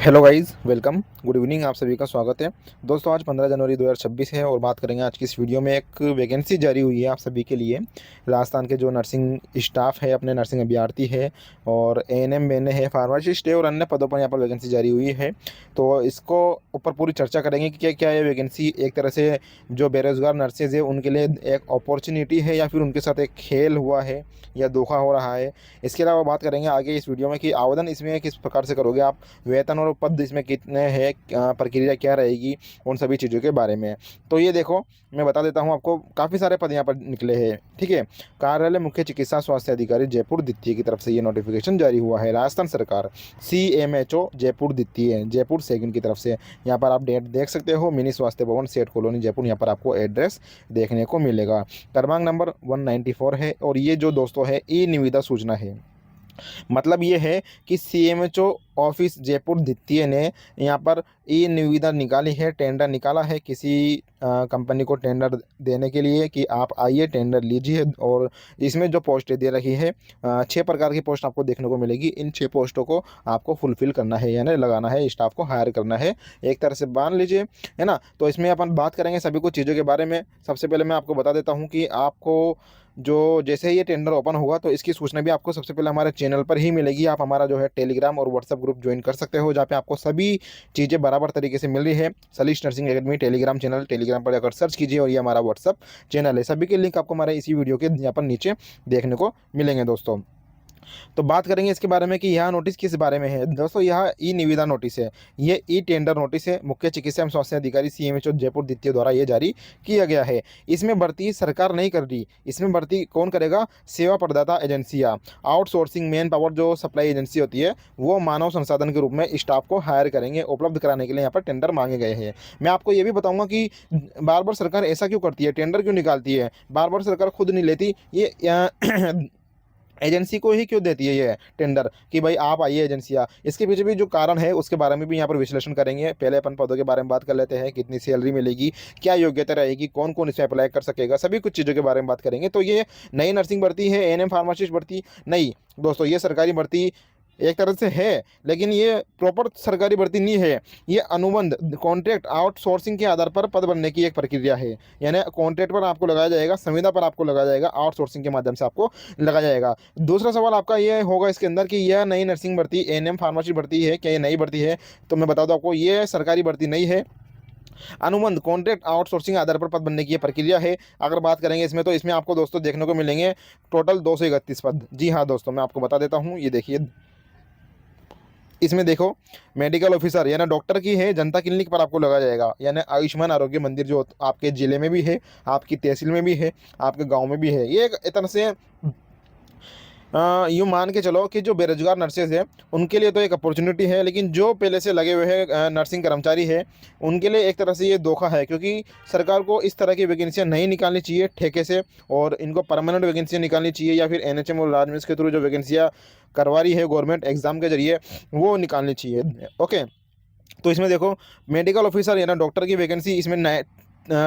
Hello guys, welcome, good evening, आप सभी का स्वागत है। दोस्तों, आज 15 जनवरी 2026 है और बात करेंगे आज की इस वीडियो में। एक वैकेंसी जारी हुई है आप सभी के लिए। राजस्थान के जो नर्सिंग स्टाफ है, अपने नर्सिंग अभ्यर्थी है और एएनएम बहने है, फार्मासिस्ट है और अन्य पदों पर यहाँ पर वैकेंसी जारी हुई है। तो इसको ऊपर पूरी चर्चा करेंगे कि क्या क्या है वैकेंसी। एक तरह से जो बेरोजगार नर्सेज है उनके लिए एक अपॉर्चुनिटी है या फिर उनके साथ एक खेल हुआ है या धोखा हो रहा है। इसके अलावा बात करेंगे आगे इस वीडियो में कि आवेदन इसमें किस प्रकार से करोगे आप, वेतन और पद इसमें कितने हैं, प्रक्रिया क्या रहेगी, उन सभी चीज़ों के बारे में। तो ये देखो, मैं बता देता हूँ आपको, काफ़ी सारे पद यहाँ पर निकले हैं। ठीक है, कार्यालय मुख्य चिकित्सा स्वास्थ्य अधिकारी जयपुर द्वितीय की तरफ से ये नोटिफिकेशन जारी हुआ है। राजस्थान सरकार CMHO जयपुर द्वितीय, जयपुर सेकंड की तरफ से यहाँ पर आप डेट देख सकते हो। मिनी स्वास्थ्य भवन, सेठ कॉलोनी, जयपुर, यहाँ पर आपको एड्रेस देखने को मिलेगा। क्रमांक नंबर 194 है और ये जो दोस्तों है ई निविदा सूचना है। मतलब ये है कि CMHO ऑफिस जयपुर द्वितीय ने यहाँ पर ई निविदा निकाली है, टेंडर निकाला है किसी कंपनी को टेंडर देने के लिए कि आप आइए टेंडर लीजिए। और इसमें जो पोस्टें दे रखी है, 6 प्रकार की पोस्ट आपको देखने को मिलेगी। इन 6 पोस्टों को आपको फुलफिल करना है, यानी लगाना है, स्टाफ को हायर करना है, एक तरह से मान लीजिए, है ना। तो इसमें अपन बात करेंगे सभी कुछ चीज़ों के बारे में। सबसे पहले मैं आपको बता देता हूँ कि आपको जो जैसे ही ये टेंडर ओपन होगा तो इसकी सूचना भी आपको सबसे पहले हमारे चैनल पर ही मिलेगी। आप हमारा जो है टेलीग्राम और व्हाट्सएप ग्रुप ज्वाइन कर सकते हो, जहाँ पे आपको सभी चीज़ें बराबर तरीके से मिल रही है। सलीश nursing academy telegram channel, telegram पर जाकर सर्च कीजिए और ये हमारा व्हाट्सएप चैनल है। सभी के लिंक आपको हमारे इसी वीडियो के यहाँ पर नीचे देखने को मिलेंगे दोस्तों। तो बात करेंगे इसके बारे में कि यह नोटिस किस बारे में है दोस्तों। यह ई निविदा नोटिस है, ये ई टेंडर नोटिस है। मुख्य चिकित्सा एवं स्वास्थ्य अधिकारी CMHO जयपुर द्वितीय द्वारा ये जारी किया गया है। इसमें भर्ती सरकार नहीं कर रही, इसमें भर्ती कौन करेगा? सेवा प्रदाता एजेंसियाँ, आउटसोर्सिंग मैन पावर जो सप्लाई एजेंसी होती है वो मानव संसाधन के रूप में स्टाफ को हायर करेंगे, उपलब्ध कराने के लिए यहाँ पर टेंडर मांगे गए हैं। मैं आपको ये भी बताऊंगा कि बार बार सरकार ऐसा क्यों करती है, टेंडर क्यों निकालती है, बार बार सरकार खुद नहीं लेती, ये एजेंसी को ही क्यों देती है ये टेंडर कि भाई आप आइए एजेंसियाँ। इसके पीछे भी जो कारण है उसके बारे में भी यहाँ पर विश्लेषण करेंगे। पहले अपन पदों के बारे में बात कर लेते हैं, कितनी सैलरी मिलेगी, क्या योग्यता रहेगी, कौन कौन इसमें अप्लाई कर सकेगा, सभी कुछ चीज़ों के बारे में बात करेंगे। तो ये नई नर्सिंग भर्ती है, एएनएम फार्मासिस्ट भर्ती नहीं दोस्तों, ये सरकारी भर्ती एक तरह से है, लेकिन ये प्रॉपर सरकारी भर्ती नहीं है। ये अनुबंध, कॉन्ट्रैक्ट, आउटसोर्सिंग के आधार पर पद बनने की एक प्रक्रिया है। यानी कॉन्ट्रैक्ट पर आपको लगाया जाएगा, संविदा पर आपको लगाया जाएगा, आउटसोर्सिंग के माध्यम से आपको लगाया जाएगा। दूसरा सवाल आपका ये होगा इसके अंदर कि यह नई नर्सिंग भर्ती एएनएम फार्मेसी भर्ती है, क्या ये नई भर्ती है? तो मैं बता दूं आपको, ये सरकारी भर्ती नहीं है। अनुबंध, कॉन्ट्रैक्ट, आउटसोर्सिंग आधार पर पद बनने की ये प्रक्रिया है। अगर बात करेंगे इसमें तो इसमें आपको दोस्तों देखने को मिलेंगे टोटल 231 पद। जी हाँ दोस्तों, मैं आपको बता देता हूँ, ये देखिए इसमें देखो, मेडिकल ऑफिसर यानी डॉक्टर की है, जनता क्लिनिक पर आपको लगाया जाएगा। यानी आयुष्मान आरोग्य मंदिर जो आपके ज़िले में भी है, आपकी तहसील में भी है, आपके गांव में भी है। ये एक तरह से यूँ मान के चलो कि जो बेरोजगार नर्सेज हैं उनके लिए तो एक अपॉर्चुनिटी है, लेकिन जो पहले से लगे हुए हैं नर्सिंग कर्मचारी है उनके लिए एक तरह से ये धोखा है, क्योंकि सरकार को इस तरह की वैकेंसियाँ नहीं निकालनी चाहिए ठेके से, और इनको परमानेंट वैकेंसियाँ निकालनी चाहिए, या फिर NHM और राजमिस के थ्रू जो वैकेंसियाँ करवा रही है गवर्नमेंट एग्जाम के जरिए वो निकालनी चाहिए। ओके, तो इसमें देखो, मेडिकल ऑफिसर यानी डॉक्टर की वैकेंसी इसमें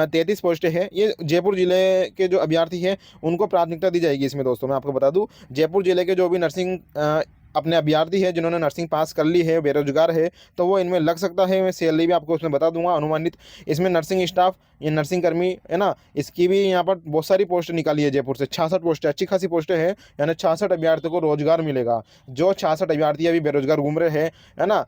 33 पोस्टें हैं। ये जयपुर जिले के जो अभ्यर्थी हैं उनको प्राथमिकता दी जाएगी इसमें दोस्तों। मैं आपको बता दूं, जयपुर जिले के जो भी नर्सिंग अपने अभ्यर्थी है जिन्होंने नर्सिंग पास कर ली है, बेरोजगार है, तो वो इनमें लग सकता है। मैं सैलरी भी आपको उसमें बता दूंगा अनुमानित। इसमें नर्सिंग स्टाफ, ये नर्सिंग कर्मी है ना, इसकी भी यहाँ पर बहुत सारी पोस्ट निकाली है जयपुर से। 66 पोस्टें, अच्छी खासी पोस्टें हैं, यानी 66 अभ्यर्थियों को रोजगार मिलेगा। जो 66 अभ्यर्थी अभी बेरोजगार घूम रहे हैं, है ना,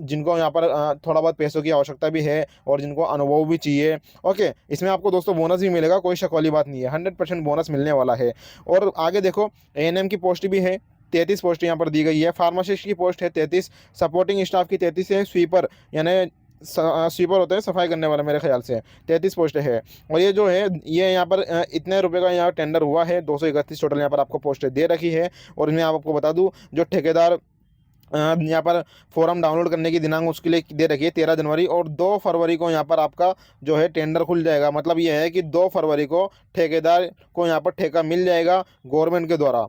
जिनको यहाँ पर थोड़ा बहुत पैसों की आवश्यकता भी है और जिनको अनुभव भी चाहिए। ओके, इसमें आपको दोस्तों बोनस भी मिलेगा, कोई शक वाली बात नहीं है, 100% बोनस मिलने वाला है। और आगे देखो, एएनएम की पोस्ट भी है, 33 पोस्ट यहाँ पर दी गई है। फार्मासिस्ट की पोस्ट है 33, सपोर्टिंग स्टाफ की 33 है, स्वीपर यानी स्वीपर होते हैं सफाई करने वाले, मेरे ख्याल से 33 पोस्ट है। और ये जो है ये यहाँ पर इतने रुपए का यहाँ टेंडर हुआ है, 231 टोटल यहाँ पर आपको पोस्टें दे रखी है। और इनमें आपको बता दूँ, जो ठेकेदार यहाँ पर फॉर्म डाउनलोड करने की दिनांक उसके लिए दे रखी है 13 जनवरी, और 2 फरवरी को यहाँ पर आपका जो है टेंडर खुल जाएगा। मतलब ये है कि 2 फरवरी को ठेकेदार को यहाँ पर ठेका मिल जाएगा गवर्नमेंट के द्वारा।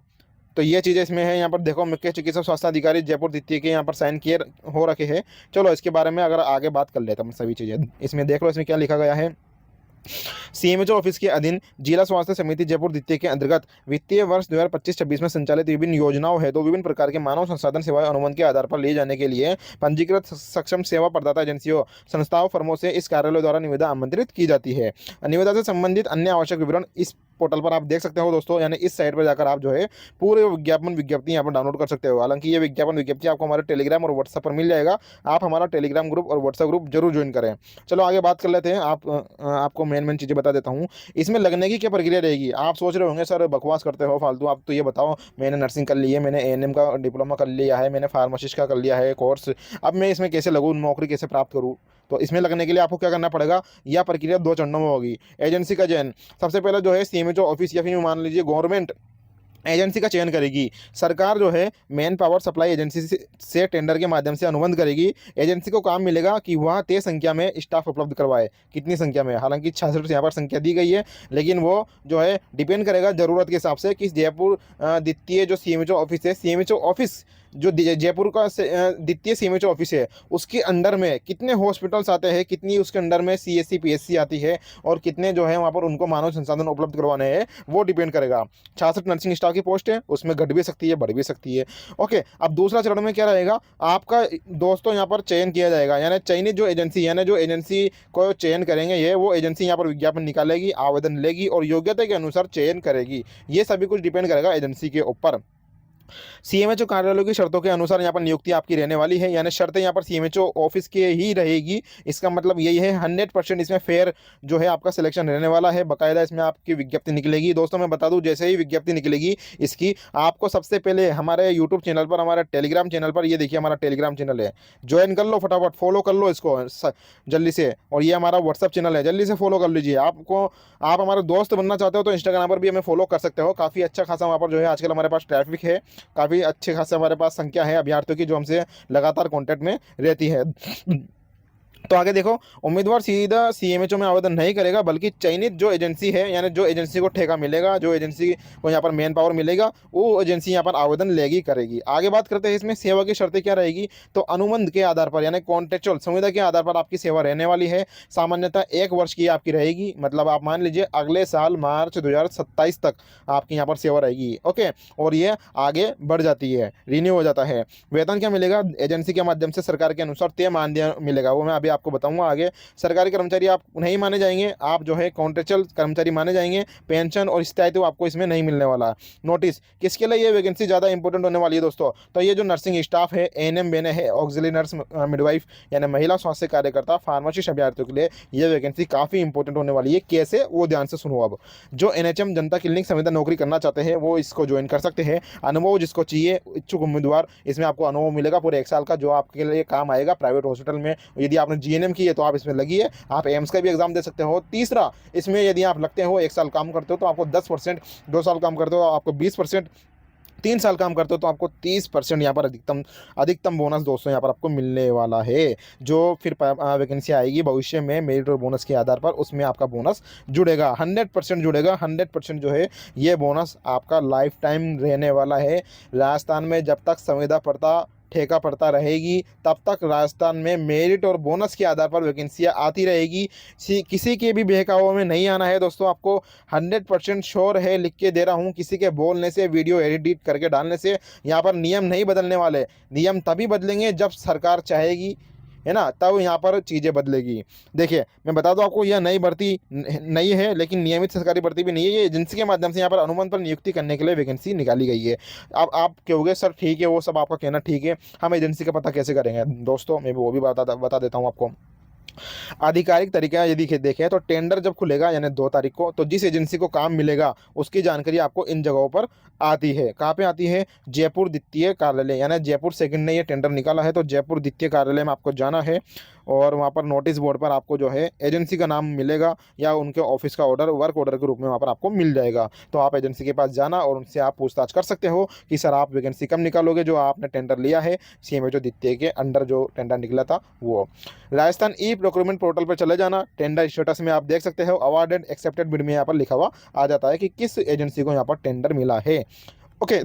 तो ये चीज़ें इसमें है। यहाँ पर देखो, मुख्य चिकित्सा स्वास्थ्य अधिकारी जयपुर द्वितीय के यहाँ पर साइन किए हो रखे हैं। चलो इसके बारे में अगर आगे बात कर लेते हैं सभी चीज़ें, इसमें देख लो इसमें क्या लिखा गया है। सीएमएचओ ऑफिस के अधीन जिला स्वास्थ्य समिति जयपुर द्वितीय के अंतर्गत वित्तीय वर्ष 2025-26 में संचालित विभिन्न योजनाओं हेतु विभिन्न प्रकार के मानव संसाधन सेवाएं अनुबंध के आधार पर लिए जाने के लिए पंजीकृत सक्षम सेवा प्रदाता एजेंसियों, संस्थाओं, फर्मों से इस कार्यालय द्वारा निविदा आमंत्रित की जाती है। निविदा से संबंधित अन्य आवश्यक विवरण इस पोर्टल पर आप देख सकते हो दोस्तों, यानी इस साइट पर जाकर आप जो है पूरे विज्ञप्ति यहाँ पर डाउनलोड कर सकते हो। हालांकि ये विज्ञप्ति आपको हमारे टेलीग्राम और व्हाट्सएप पर मिल जाएगा। आप हमारा टेलीग्राम ग्रुप और व्हाट्सएप ग्रुप जरूर ज्वाइन करें। चलो आगे बात कर लेते हैं। आपको मेन चीज़ें बता देता हूँ। इसमें लगने की क्या प्रक्रिया रहेगी। आप सोच रहे होंगे सर बकवास करते हो फालतू, आप तो ये बताओ, मैंने नर्सिंग कर ली है, मैंने एएनएम का डिप्लोमा कर लिया है, मैंने फार्मासिस्ट का कर लिया है कोर्स, अब मैं इसमें कैसे लगूँ, नौकरी कैसे प्राप्त करूँ। तो इसमें लगने के लिए आपको क्या करना पड़ेगा, यह प्रक्रिया 2 चरणों में होगी। एजेंसी का चयन, सबसे पहले जो है सीएमएचओ ऑफिस या फिर मान लीजिए गवर्नमेंट एजेंसी का चयन करेगी। सरकार जो है मैन पावर सप्लाई एजेंसी से टेंडर के माध्यम से अनुबंध करेगी। एजेंसी को काम मिलेगा कि वह तय संख्या में स्टाफ उपलब्ध करवाए। कितनी संख्या में, हालांकि 66 यहाँ पर संख्या दी गई है, लेकिन वो जो है डिपेंड करेगा ज़रूरत के हिसाब से कि जयपुर द्वितीय जो सीएमएचओ ऑफिस है, सीएमएचओ ऑफिस जो जयपुर का द्वितीय सीएमएचओ ऑफिस है, उसके अंडर में कितने हॉस्पिटल्स आते हैं, कितनी उसके अंडर में सीएससी पीएससी आती है, और कितने जो है वहाँ पर उनको मानव संसाधन उपलब्ध करवाने हैं, वो डिपेंड करेगा। 66 नर्सिंग स्टाफ की पोस्ट है, उसमें घट भी सकती है, बढ़ भी सकती है। ओके, अब दूसरा चरण में क्या रहेगा, आपका दोस्तों यहाँ पर चयन किया जाएगा, यानी चयनित जो एजेंसी, यानी जो एजेंसी को चयन करेंगे ये, वो एजेंसी यहाँ पर विज्ञापन निकालेगी, आवेदन लेगी और योग्यता के अनुसार चयन करेगी। ये सभी कुछ डिपेंड करेगा एजेंसी के ऊपर। सीएमएचओ कार्यालयों की शर्तों के अनुसार यहाँ पर नियुक्ति आपकी रहने वाली है, यानी शर्तें यहाँ पर सीएमएचओ ऑफिस की ही रहेगी। इसका मतलब यही है 100% इसमें फेयर जो है आपका सिलेक्शन रहने वाला है। बाकायदा इसमें आपकी विज्ञप्ति निकलेगी। दोस्तों मैं बता दूं, जैसे ही विज्ञप्ति निकलेगी इसकी, आपको सबसे पहले हमारे यूट्यूब चैनल पर, हमारे टेलीग्राम चैनल पर, ये देखिए हमारा टेलीग्राम चैनल है, ज्वाइन कर लो फटाफट, फॉलो कर लो इसको जल्दी से। और ये हमारा व्हाट्सअप चैनल है, जल्दी से फॉलो कर लीजिए। आप हमारे दोस्त बनना चाहते हो तो इंस्टाग्राम पर भी हमें फॉलो कर सकते हो। काफ़ी अच्छा खासा वहाँ पर जो है आजकल हमारे पास ट्रैफिक है, काफ़ी अच्छे खासे हमारे पास संख्या है अभ्यर्थियों की जो हमसे लगातार कांटेक्ट में रहती है। तो आगे देखो, उम्मीदवार सीधा सीएमएचओ में आवेदन नहीं करेगा, बल्कि चयनित जो एजेंसी है, यानी जो एजेंसी को ठेका मिलेगा, जो एजेंसी को यहाँ पर मैन पावर मिलेगा, वो एजेंसी यहाँ पर आवेदन लेगी, करेगी। आगे बात करते हैं इसमें सेवा की शर्तें क्या रहेगी। तो अनुबंध के आधार पर, यानी कॉन्ट्रेक्चुअल संविदा के आधार पर आपकी सेवा रहने वाली है। सामान्यतः 1 वर्ष की आपकी रहेगी, मतलब आप मान लीजिए अगले साल मार्च 2027 तक आपकी यहाँ पर सेवा रहेगी। ओके, और ये आगे बढ़ जाती है, रिन्यू हो जाता है। वेतन क्या मिलेगा, एजेंसी के माध्यम से सरकार के अनुसार तय मानदेय मिलेगा, वो मैं अभी आपको बताऊंगा आगे। सरकारी कर्मचारी आप नहीं माने जाएंगे, आप जो है कॉन्ट्रेक्चुअल कर्मचारी माने जाएंगे। पेंशन और स्थायित्व आपको इसमें नहीं मिलने वाला। नोटिस किसके लिए ये वैकेंसी ज़्यादा इंपॉर्टेंट होने वाली है दोस्तों, तो ये जो नर्सिंग स्टाफ है, एएनएम बेने है, ऑक्सिलरी नर्स, मिडवाइफ यानी महिला स्वास्थ्य कार्यकर्ता, फार्मासिस्ट अभ्यर्थियों के लिए ये वैकेंसी काफ़ी इंपॉर्टेंट होने वाली है। कैसे, वो ध्यान से सुनो। अब जो एनएचएम जनता क्लिनिक संविदा नौकरी करना चाहते हैं वो इसको ज्वाइन कर सकते हैं। अनुभव जिसको चाहिए, इच्छुक उम्मीदवार, इसमें आपको अनुभव मिलेगा पूरे 1 साल का, जो आपके लिए काम आएगा प्राइवेट हॉस्पिटल में। यदि आपने जीएनएम की है तो आप इसमें लगिए, आप एम्स का भी एग्जाम दे सकते हो। तीसरा, इसमें यदि आप लगते हो 1 साल काम करते हो तो आपको 10%, 2 साल काम करते हो आपको 20%, 3 साल काम करते हो तो आपको 30% यहाँ पर अधिकतम बोनस दोस्तों यहाँ पर आपको मिलने वाला है। जो फिर वैकेंसी आएगी भविष्य में मेरिट और बोनस के आधार पर, उसमें आपका बोनस जुड़ेगा, 100% जुड़ेगा। 100% जो है ये बोनस आपका लाइफ टाइम रहने वाला है। राजस्थान में जब तक संविदा पड़ता, ठेका पड़ता रहेगी, तब तक राजस्थान में मेरिट और बोनस के आधार पर वैकेंसियाँ आती रहेगी। किसी के भी बहकावों में नहीं आना है दोस्तों, आपको 100% श्योर है, लिख के दे रहा हूँ। किसी के बोलने से, वीडियो एडिट करके डालने से यहाँ पर नियम नहीं बदलने वाले। नियम तभी बदलेंगे जब सरकार चाहेगी, है ना, तब यहाँ पर चीज़ें बदलेगी। देखिए मैं बता दूँ आपको, यह नई भर्ती नहीं है, लेकिन नियमित सरकारी भर्ती भी नहीं है। ये एजेंसी के माध्यम से यहाँ पर अनुबंध पर नियुक्ति करने के लिए वैकेंसी निकाली गई है। अब आप कहोगे सर ठीक है, वो सब आपका कहना ठीक है, हम एजेंसी का पता कैसे करेंगे दोस्तों, मैं वो भी बता देता हूँ आपको। आधिकारिक तरीका यदि देखें तो टेंडर जब खुलेगा यानी 2 तारीख को, तो जिस एजेंसी को काम मिलेगा उसकी जानकारी आपको इन जगहों पर आती है। कहाँ पे आती है, जयपुर द्वितीय कार्यालय, यानी जयपुर सेकंड ने ये टेंडर निकाला है तो जयपुर द्वितीय कार्यालय में आपको जाना है, और वहाँ पर नोटिस बोर्ड पर आपको जो है एजेंसी का नाम मिलेगा या उनके ऑफिस का ऑर्डर, वर्क ऑर्डर के रूप में वहाँ पर आपको मिल जाएगा। तो आप एजेंसी के पास जाना और उनसे आप पूछताछ कर सकते हो कि सर आप वैकेंसी कब निकालोगे, जो आपने टेंडर लिया है सीएमएचओ द्वितीय के अंडर जो टेंडर निकला था वो। राजस्थान ई प्रोक्योरमेंट पोर्टल पर चले जाना, टेंडर स्टेटस में आप देख सकते हो, अवार्डेड एक्सेप्टेड बिड में यहाँ पर लिखा हुआ आ जाता है कि किस एजेंसी को यहाँ पर टेंडर मिला है। ओके,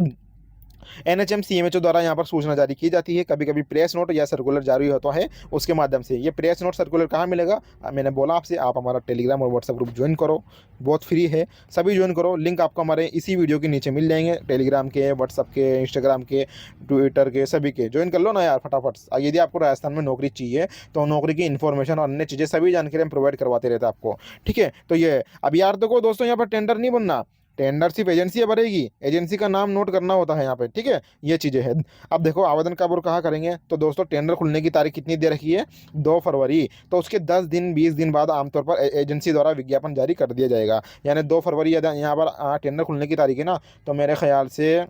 एनएचएम सीएमएचओ द्वारा यहाँ पर सूचना जारी की जाती है। कभी कभी प्रेस नोट या सर्कुलर जारी होता है उसके माध्यम से। ये प्रेस नोट सर्कुलर कहाँ मिलेगा? मैंने बोला आपसे, आप हमारा टेलीग्राम और व्हाट्सएप ग्रुप ज्वाइन करो, बहुत फ्री है, सभी ज्वाइन करो। लिंक आपको हमारे इसी वीडियो के नीचे मिल जाएंगे, टेलीग्राम के, व्हाट्सएप के, इंस्टाग्राम के, ट्विटर के, सभी के ज्वाइन कर लो ना यार फटाफट। यदि आपको राजस्थान में नौकरी चाहिए तो नौकरी की इन्फॉर्मेशन और अन्य चीज़ें सभी जानकारी हम प्रोवाइड करवाते रहते हैं आपको, ठीक है। तो ये अब यार देखो दोस्तों, यहाँ पर टेंडर नहीं बनना, टेंडर सिर्फ एजेंसी भरेगी, एजेंसी का नाम नोट करना होता है यहाँ पे, ठीक है। ये चीज़ें हैं। अब देखो आवेदन कब और कहाँ करेंगे, तो दोस्तों टेंडर खुलने की तारीख कितनी दे रखी है? 2 फरवरी। तो उसके 10 दिन 20 दिन बाद आमतौर पर एजेंसी द्वारा विज्ञापन जारी कर दिया जाएगा। यानी 2 फरवरी यहाँ पर टेंडर खुलने की तारीख है ना, तो मेरे ख्याल से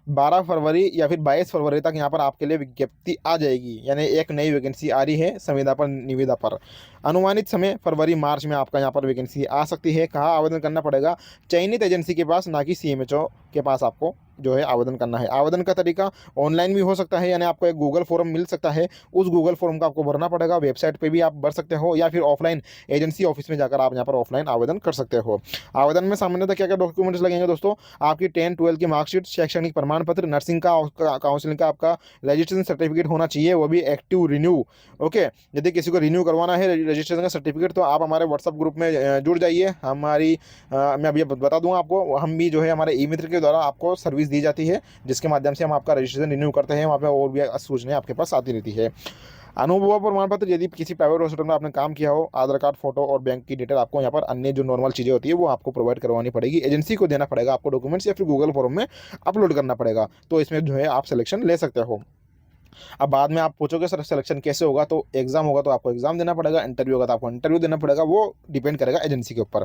12 फरवरी या फिर 22 फरवरी तक यहाँ पर आपके लिए विज्ञप्ति आ जाएगी। यानी एक नई वैकेंसी आ रही है संविदा पर, निविदा पर। अनुमानित समय फरवरी मार्च में आपका यहाँ पर वैकेंसी आ सकती है। कहाँ आवेदन करना पड़ेगा? चयनित एजेंसी के पास, ना कि सीएमएचओ के पास आपको जो है आवेदन करना है। आवेदन का तरीका ऑनलाइन भी हो सकता है, यानी आपको एक गूगल फॉर्म मिल सकता है, उस गूगल फॉर्म का आपको भरना पड़ेगा। वेबसाइट पे भी आप भर सकते हो, या फिर ऑफलाइन एजेंसी ऑफिस में जाकर आप यहाँ पर ऑफलाइन आवेदन कर सकते हो। आवेदन में सामान्यतः क्या क्या डॉक्यूमेंट्स लगेंगे दोस्तों? आपकी 10-12 की मार्कशीट, शैक्षणिक प्रमाण पत्र, नर्सिंग का काउंसलिंग का आपका रजिस्ट्रेशन सर्टिफिकेट होना चाहिए, वो भी एक्टिव रिन्यू। ओके, यदि किसी को रिन्यू करवाना है रजिस्ट्रेशन का सर्टिफिकेट, तो आप हमारे व्हाट्सअप ग्रुप में जुड़ जाइए। हमारी मैं अभी बता दूंगा आपको, हम भी जो है हमारे ई मित्र के द्वारा आपको सर्विस दी जाती है, जिसके माध्यम से हम आपका रजिस्ट्रेशन रिन्यू करते हैं। वहाँ पे और भी सूचनाएं आपके पास आती रहती है। अनुभव प्रमाण पत्र, यदि किसी प्राइवेट हॉस्पिटल में आपने काम किया हो, आधार कार्ड, फोटो और बैंक की डिटेल आपको यहाँ पर अन्य जो नॉर्मल चीज़ें होती है वो आपको प्रोवाइड करवानी पड़ेगी। एजेंसी को देना पड़ेगा आपको डॉक्यूमेंट्स, या फिर गूगल फॉर्म में अपलोड करना पड़ेगा। तो इसमें जो है आप सिलेक्शन ले सकते हो। अब बाद में आप पूछोगे सर सिलेक्शन कैसे होगा, तो एग्जाम होगा तो आपको एग्जाम देना पड़ेगा, इंटरव्यू होगा तो आपको इंटरव्यू देना पड़ेगा, वो डिपेंड करेगा एजेंसी के ऊपर।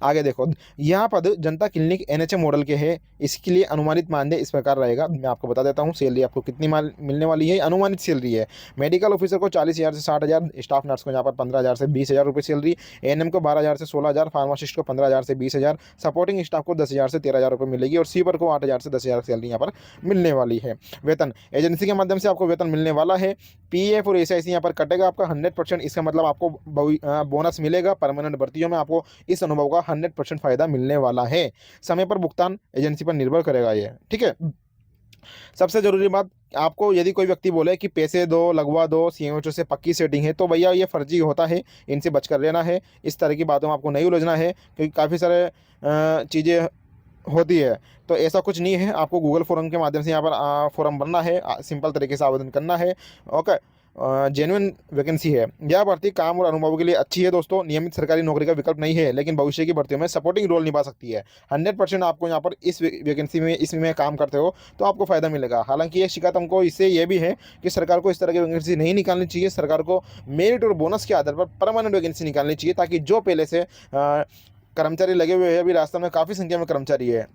आगे देखो, यह पद जनता क्लिनिक एनएचएम मॉडल के है। इसके लिए अनुमानित मानदेय इस प्रकार रहेगा, मैं आपको बता देता हूँ। सैलरी आपको कितनी मिलने वाली है? अनुमानित सैलरी है। मेडिकल ऑफिसर को 40,000 से 60,000, स्टाफ नर्स को यहाँ पर 15,000 से 20,000 रुपये सैलरी, एएनएम को 12,000 से 16,000, फार्मासिस्ट को 15,000 से 20,000, सपोर्टिंग स्टाफ को 10,000 से 13,000 रुपये मिलेगी, और स्वीपर को 8,000 से 10,000 सैलरी यहाँ पर मिलने वाली है। वेतन एजेंसी के माध्यम से आपको वेतन मिलने वाला है। पीएफ और एसआईसी यहाँ पर कटेगा आपका 100%। इसका मतलब आपको बोनस मिलेगा। परमानेंट भर्तियों में आपको इस अनुभव का 100% फायदा मिलने वाला है। समय पर भुगतान एजेंसी पर निर्भर करेगा ये, ठीक है। सबसे जरूरी बात, आपको यदि कोई व्यक्ति बोले कि पैसे दो, लगवा दो, सीएमएचओ से पक्की सेटिंग है, तो भैया ये फर्जी होता है, इनसे बचकर रहना है। इस तरह की बातों में आपको नहीं उलझना है, क्योंकि काफ़ी सारे चीज़ें होती है। तो ऐसा कुछ नहीं है, आपको गूगल फॉर्म के माध्यम से यहाँ पर फॉर्म भरना है, सिंपल तरीके से आवेदन करना है। ओके, जेन्युइन वैकेंसी है। यह भर्ती काम और अनुभव के लिए अच्छी है दोस्तों। नियमित सरकारी नौकरी का विकल्प नहीं है, लेकिन भविष्य की भर्तियों में सपोर्टिंग रोल निभा सकती है। 100% आपको यहाँ पर इस वैकेंसी में, इसमें काम करते हो तो आपको फायदा मिलेगा। हालांकि ये शिकायत हमको इससे ये भी है कि सरकार को इस तरह की वैकेंसी नहीं निकालनी चाहिए। सरकार को मेरिट और बोनस के आधार पर परमानेंट वैकेंसी निकालनी चाहिए, ताकि जो पहले से कर्मचारी लगे हुए हैं, अभी राजस्थान में काफ़ी संख्या में कर्मचारी है,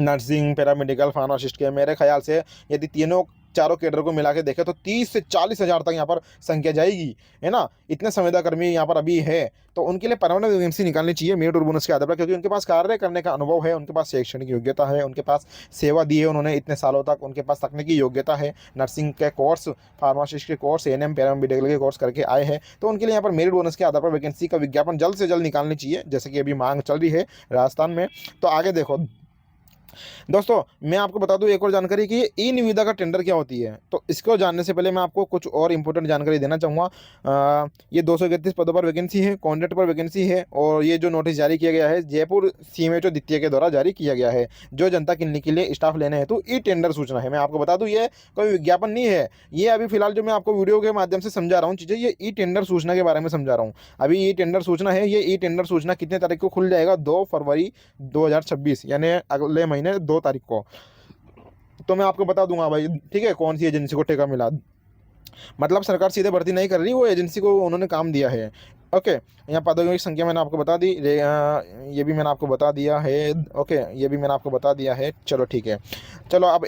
नर्सिंग, पैरामेडिकल, फार्मासिस्ट के, मेरे ख्याल से यदि चारों कैडर को मिला के देखें तो 30 से 40 हज़ार तक यहाँ पर संख्या जाएगी, है ना। इतने संविदा कर्मी यहाँ पर अभी है, तो उनके लिए परमानेंट वैकेंसी निकालनी चाहिए मेरिट और बोनस के आधार पर, क्योंकि उनके पास कार्य करने का अनुभव है, उनके पास शैक्षणिक योग्यता है, उनके पास सेवा दी है उन्होंने इतने सालों तक, उनके पास तकनीकी योग्यता है, नर्सिंग के कोर्स, फार्मासिस्ट के कोर्स, एएनएम, पैरामेडिकल के कोर्स करके आए हैं। तो उनके लिए यहाँ पर मेरिट बोनस के आधार पर वैकेंसी का विज्ञापन जल्द से जल्द निकालनी चाहिए, जैसे कि अभी मांग चल रही है राजस्थान में। तो आगे देखो दोस्तों, मैं आपको बता दूं एक और जानकारी कि ई निविदा का टेंडर क्या होती है। तो इसको जानने से पहले मैं आपको कुछ और इंपॉर्टेंट जानकारी देना चाहूँगा। ये 231 पदों पर वैकेंसी है, कॉन्ट्रैक्ट पर वैकेंसी है, और ये जो नोटिस जारी किया गया है जयपुर सीएमएचओ द्वितीय के द्वारा जारी किया गया है, जो जनता क्लिनिक के लिए स्टाफ लेने हेतु ई टेंडर सूचना है। मैं आपको बता दूँ ये कोई विज्ञापन नहीं है, ये अभी फिलहाल जो मैं आपको वीडियो के माध्यम से समझा रहा हूँ चीज़ें, ये ई टेंडर सूचना के बारे में समझा रहा हूँ। अभी ई टेंडर सूचना है, ये ई टेंडर सूचना कितने तारीख को खुल जाएगा? 2 फरवरी 2026, यानी अगले महीने 2 तारीख को। तो मैं आपको बता दूंगा भाई, ठीक है, कौन सी एजेंसी को ठेका मिला। मतलब सरकार सीधे भर्ती नहीं कर रही, वो एजेंसी को उन्होंने काम दिया है। ओके, यहाँ पदों की संख्या मैंने आपको बता दी, ये भी मैंने आपको बता दिया है। ओके, ये भी मैंने आपको बता दिया है। चलो ठीक है, चलो अब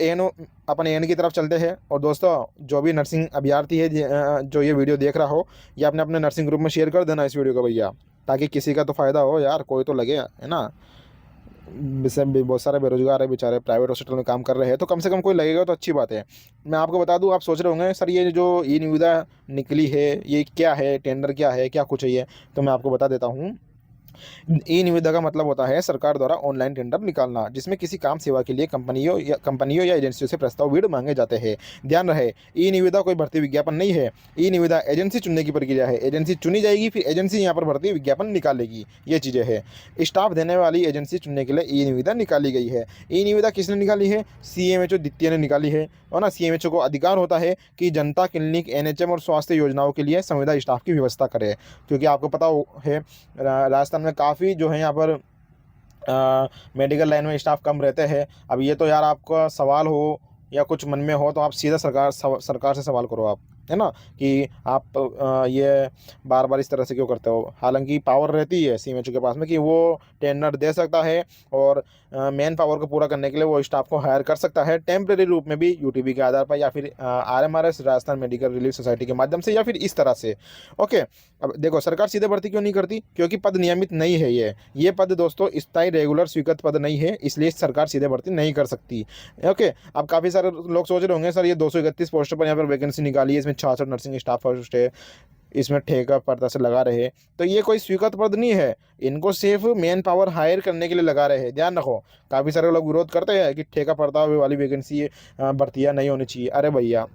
अपन एन की तरफ चलते हैं। और दोस्तों, जो भी नर्सिंग अभ्यर्थी है जो ये वीडियो देख रहा हो, या अपने अपने नर्सिंग ग्रुप में शेयर कर देना इस वीडियो को भैया, ताकि किसी का तो फ़ायदा हो यार, कोई तो लगे, है ना। बहुत सारे बेरोजगार है बेचारे, प्राइवेट हॉस्पिटल में काम कर रहे हैं, तो कम से कम कोई लगेगा तो अच्छी बात है। मैं आपको बता दूं, आप सोच रहे होंगे सर ये जो ई निविदा निकली है ये क्या है, टेंडर क्या है, क्या कुछ है ये, तो मैं आपको बता देता हूं। ई निविदा का मतलब होता है सरकार द्वारा ऑनलाइन टेंडर निकालना, जिसमें किसी काम सेवा के लिए कंपनियों या एजेंसियों से प्रस्ताव भीड़ मांगे जाते हैं। ध्यान रहे, ई निविदा कोई भर्ती विज्ञापन नहीं है। ई निविदा एजेंसी चुनने की प्रक्रिया है। एजेंसी चुनी जाएगी, फिर एजेंसी यहाँ पर भर्ती विज्ञापन निकालेगी। ये चीज़ें हैं। स्टाफ देने वाली एजेंसी चुनने के लिए ई निविदा निकाली गई है। ई निविदा किसने निकाली है? सीएमएचओ द्वितीय ने निकाली है। और ना सीएमएचओ को अधिकार होता है कि जनता क्लिनिक, एनएचएम और स्वास्थ्य योजनाओं के लिए संविदा स्टाफ की व्यवस्था करे। क्योंकि आपको पता है राजस्थान में काफ़ी जो है यहाँ पर मेडिकल लाइन में स्टाफ कम रहते हैं। अब ये तो यार आपका सवाल हो या कुछ मन में हो तो आप सीधा सरकार से सवाल करो आप, है ना, कि आप ये बार बार इस तरह से क्यों करते हो। हालांकि पावर रहती है सीएमएचओ के पास में कि वो टेंडर दे सकता है और मैन पावर को पूरा करने के लिए वो स्टाफ को हायर कर सकता है टेम्प्रेरी रूप में भी, यूटीबी के आधार पर या फिर आरएमआरएस राजस्थान मेडिकल रिलीफ सोसाइटी के माध्यम से या फिर इस तरह से। ओके, अब देखो सरकार सीधे भर्ती क्यों नहीं करती? क्योंकि पद नियमित नहीं है। ये पद दोस्तों स्थायी रेगुलर स्वीकृत पद नहीं है, इसलिए सरकार सीधे भर्ती नहीं कर सकती। ओके, अब काफ़ी सारे लोग सोच रहे होंगे सर ये 231 पोस्टर पर यहाँ पर वैकेंसी निकाली है, इसमें 66 नर्सिंग स्टाफ पोस्ट है, इसमें ठेका पर्दा से लगा रहे, तो ये कोई स्वीकृत पद नहीं है। इनको सिर्फ मैन पावर हायर करने के लिए लगा रहे हैं। ध्यान रखो, काफ़ी सारे लोग विरोध करते हैं कि ठेका पर्दा वाली वैकेंसी भर्तियाँ नहीं होनी चाहिए। अरे भैया,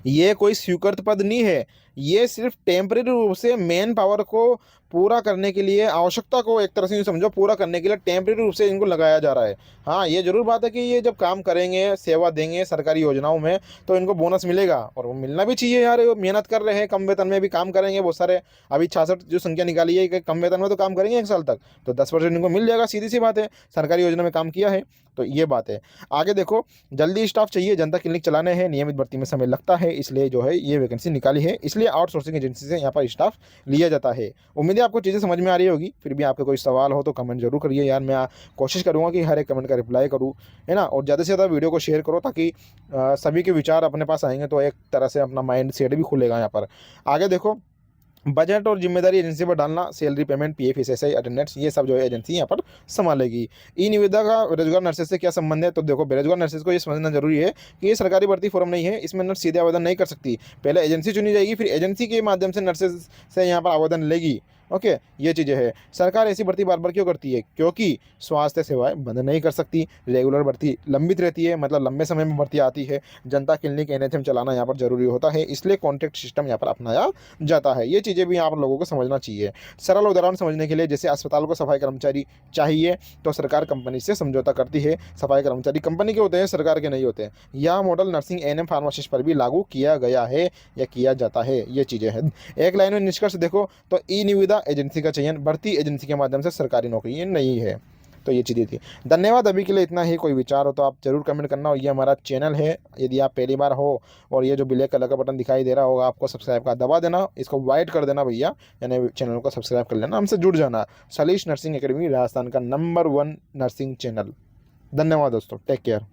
ये कोई स्वीकृत पद नहीं है। ये सिर्फ टेम्परेरी रूप से मेन पावर को पूरा करने के लिए, आवश्यकता को एक तरह से यूँ समझो पूरा करने के लिए टेम्परेरी रूप से इनको लगाया जा रहा है। हाँ, ये जरूर बात है कि ये जब काम करेंगे, सेवा देंगे सरकारी योजनाओं में, तो इनको बोनस मिलेगा और वो मिलना भी चाहिए यार। वो मेहनत कर रहे हैं, कम वेतन में भी काम करेंगे बहुत सारे। अभी 66 जो संख्या निकाली है कि कम वेतन में तो काम करेंगे 1 साल तक, तो 10% इनको मिल जाएगा। सीधी सी बात है, सरकारी योजना में काम किया है तो ये बात है। आगे देखो, जल्दी स्टाफ चाहिए, जनता क्लिनिक चलाने हैं, नियमित भर्ती में समय लगता है, इसलिए जो है ये वैकेंसी निकाली है। इसलिए आउटसोर्सिंग एजेंसी से यहाँ पर स्टाफ लिया जाता है। उम्मीद है आपको चीज़ें समझ में आ रही होगी। फिर भी आपका कोई सवाल हो तो कमेंट जरूर करिए यार, मैं कोशिश करूँगा कि हर एक कमेंट का रिप्लाई करूँ, है ना। और ज़्यादा से ज़्यादा वीडियो को शेयर करो ताकि सभी के विचार अपने पास आएंगे, तो एक तरह से अपना माइंड सेट भी खुलेगा यहाँ पर। आगे देखो, बजट और जिम्मेदारी एजेंसी पर डालना, salary payment, PF, SSI, attendance, ये सब जो है एजेंसी यहाँ पर संभालेगी। ई निविदा का बेरोजगार नर्सेज से क्या संबंध है? तो देखो, बेरोजगार नर्सेज को ये समझना जरूरी है कि ये सरकारी भर्ती फॉर्म नहीं है, इसमें नर्स सीधे आवेदन नहीं कर सकती। पहले एजेंसी चुनी जाएगी, फिर एजेंसी के माध्यम से नर्सेज से यहाँ पर आवेदन लेगी। ओके, ये चीज़ें हैं। सरकार ऐसी भर्ती बार बार क्यों करती है? क्योंकि स्वास्थ्य सेवाएं बंद नहीं कर सकती, रेगुलर भर्ती लंबित रहती है, मतलब लंबे समय में भर्ती आती है। जनता क्लिनिक, एनएचएम चलाना यहाँ पर जरूरी होता है, इसलिए कॉन्ट्रैक्ट सिस्टम यहाँ पर अपनाया जाता है। ये चीज़ें भी आप लोगों को समझना चाहिए। सरल उदाहरण समझने के लिए, जैसे अस्पताल को सफाई कर्मचारी चाहिए तो सरकार कंपनी से समझौता करती है। सफाई कर्मचारी कंपनी के होते हैं, सरकार के नहीं होते। यह मॉडल नर्सिंग, एएनएम, फार्मासिस्ट पर भी लागू किया गया है या किया जाता है। ये चीज़ें हैं। एक लाइन में निष्कर्ष देखो तो ई निविदा एजेंसी का चयन भर्ती एजेंसी के माध्यम से सरकारी नौकरी नहीं है। तो ये चीज़ें थी। धन्यवाद। अभी के लिए इतना ही। कोई विचार हो तो आप जरूर कमेंट करना। और ये हमारा चैनल है, यदि आप पहली बार हो और ये जो ब्लैक कलर का बटन दिखाई दे रहा होगा आपको, सब्सक्राइब का दबा देना, इसको वाइट कर देना भैया, यानी चैनल को सब्सक्राइब कर लेना, हमसे जुड़ जाना। सलीश नर्सिंग एकेडमी राजस्थान का नंबर 1 नर्सिंग चैनल। धन्यवाद दोस्तों, टेक केयर।